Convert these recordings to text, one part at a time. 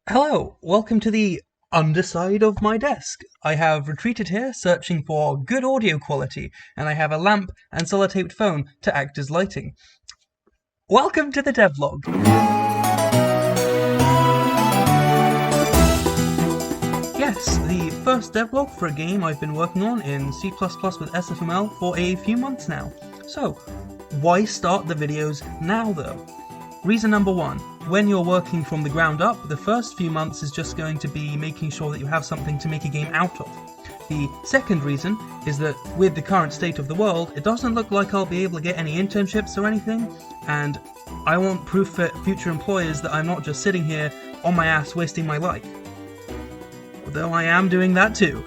Hello, welcome to the underside of my desk. I have retreated here searching for good audio quality, and I have a lamp and sellotaped phone to act as lighting. Welcome to the devlog. Yes, the first devlog for a game I've been working on in C++ with SFML for a few months now. So, why start the videos now though? Reason number one, when you're working from the ground up, the first few months is just going to be making sure that you have something to make a game out of. The second reason is that with the current state of the world, it doesn't look like I'll be able to get any internships or anything, and I want proof for future employers that I'm not just sitting here on my ass wasting my life. Although I am doing that too.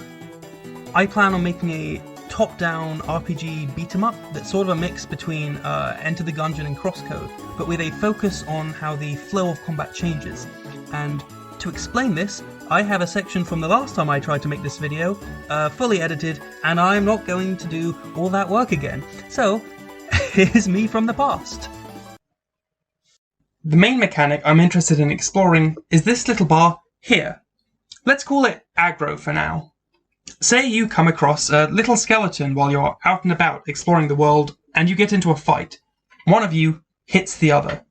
I plan on making a top-down RPG beat-em-up that's sort of a mix between Enter the Gungeon and Crosscode, but with a focus on how the flow of combat changes. And to explain this, I have a section from the last time I tried to make this video, fully edited, and I'm not going to do all that work again. So, here's me from the past. The main mechanic I'm interested in exploring is this little bar here. Let's call it Aggro for now. Say you come across a little skeleton while you're out and about exploring the world, and you get into a fight. One of you hits the other.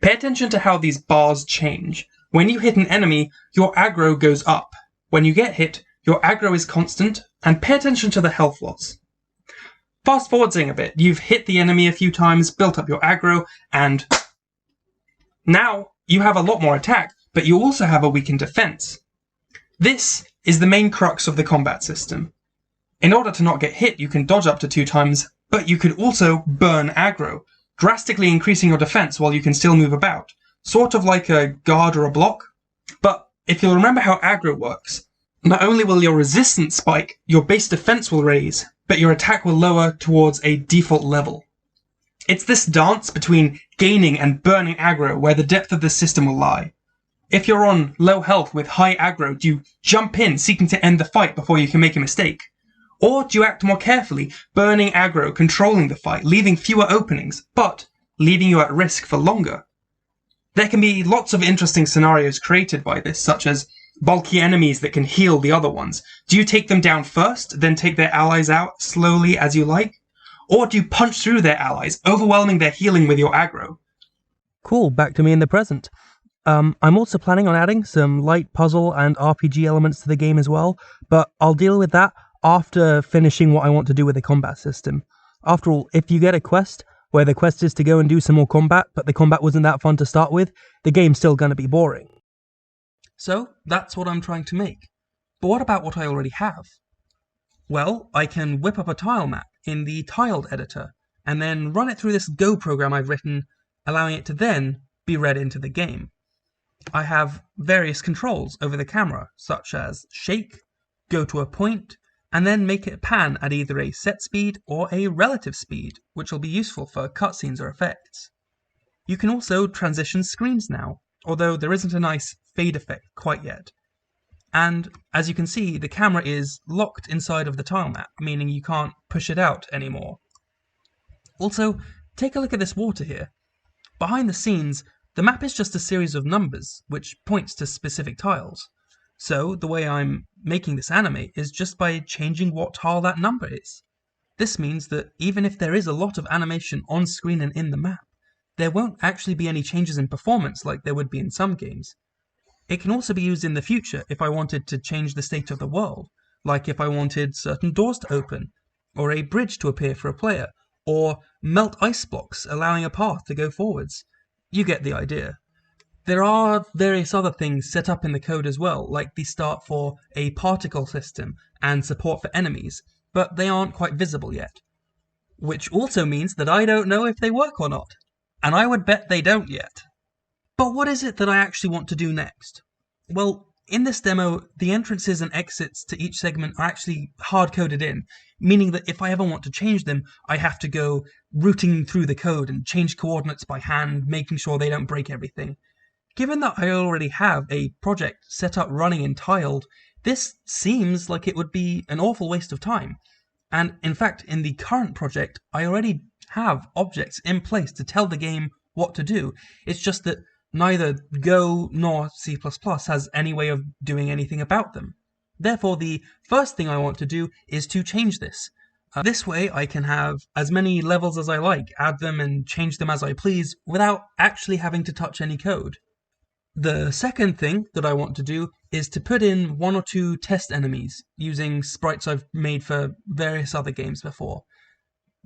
Pay attention to how these bars change. When you hit an enemy, your aggro goes up. When you get hit, your aggro is constant, and pay attention to the health loss. Fast forwarding a bit, you've hit the enemy a few times, built up your aggro, and now you have a lot more attack, but you also have a weakened defense. This is the main crux of the combat system. In order to not get hit, you can dodge up to 2 times, but you could also burn aggro, drastically increasing your defense while you can still move about, sort of like a guard or a block. But if you'll remember how aggro works, not only will your resistance spike, your base defense will raise, but your attack will lower towards a default level. It's this dance between gaining and burning aggro where the depth of the system will lie. If you're on low health with high aggro, do you jump in seeking to end the fight before you can make a mistake? Or do you act more carefully, burning aggro, controlling the fight, leaving fewer openings, but leaving you at risk for longer? There can be lots of interesting scenarios created by this, such as bulky enemies that can heal the other ones. Do you take them down first, then take their allies out slowly as you like? Or do you punch through their allies, overwhelming their healing with your aggro? Cool, back to me in the present. I'm also planning on adding some light puzzle and RPG elements to the game as well, but I'll deal with that after finishing what I want to do with the combat system. After all, if you get a quest where the quest is to go and do some more combat, but the combat wasn't that fun to start with, the game's still going to be boring. So, that's what I'm trying to make. But what about what I already have? Well, I can whip up a tile map in the tiled editor, and then run it through this Go program I've written, allowing it to then be read into the game. I have various controls over the camera, such as shake, go to a point, and then make it pan at either a set speed or a relative speed, which will be useful for cutscenes or effects. You can also transition screens now, although there isn't a nice fade effect quite yet. And as you can see, the camera is locked inside of the tile map, meaning you can't push it out anymore. Also, take a look at this water here. Behind the scenes, the map is just a series of numbers, which points to specific tiles. So, the way I'm making this animate is just by changing what tile that number is. This means that even if there is a lot of animation on screen and in the map, there won't actually be any changes in performance like there would be in some games. It can also be used in the future if I wanted to change the state of the world, like if I wanted certain doors to open, or a bridge to appear for a player, or melt ice blocks allowing a path to go forwards. You get the idea. There are various other things set up in the code as well, like the start for a particle system and support for enemies, but they aren't quite visible yet. Which also means that I don't know if they work or not. And I would bet they don't yet. But what is it that I actually want to do next? Well, in this demo, the entrances and exits to each segment are actually hard-coded in, meaning that if I ever want to change them, I have to go routing through the code and change coordinates by hand, making sure they don't break everything. Given that I already have a project set up running and tiled, this seems like it would be an awful waste of time. And in fact, in the current project, I already have objects in place to tell the game what to do. It's just that Neither Go nor C++ has any way of doing anything about them. Therefore, the first thing I want to do is to change this. This way I can have as many levels as I like, add them and change them as I please, without actually having to touch any code. The second thing that I want to do is to put in 1 or 2 test enemies, using sprites I've made for various other games before.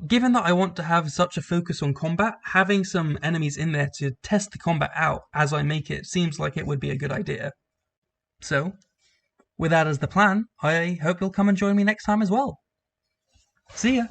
Given that I want to have such a focus on combat, having some enemies in there to test the combat out as I make it seems like it would be a good idea. So, with that as the plan, I hope you'll come and join me next time as well. See ya!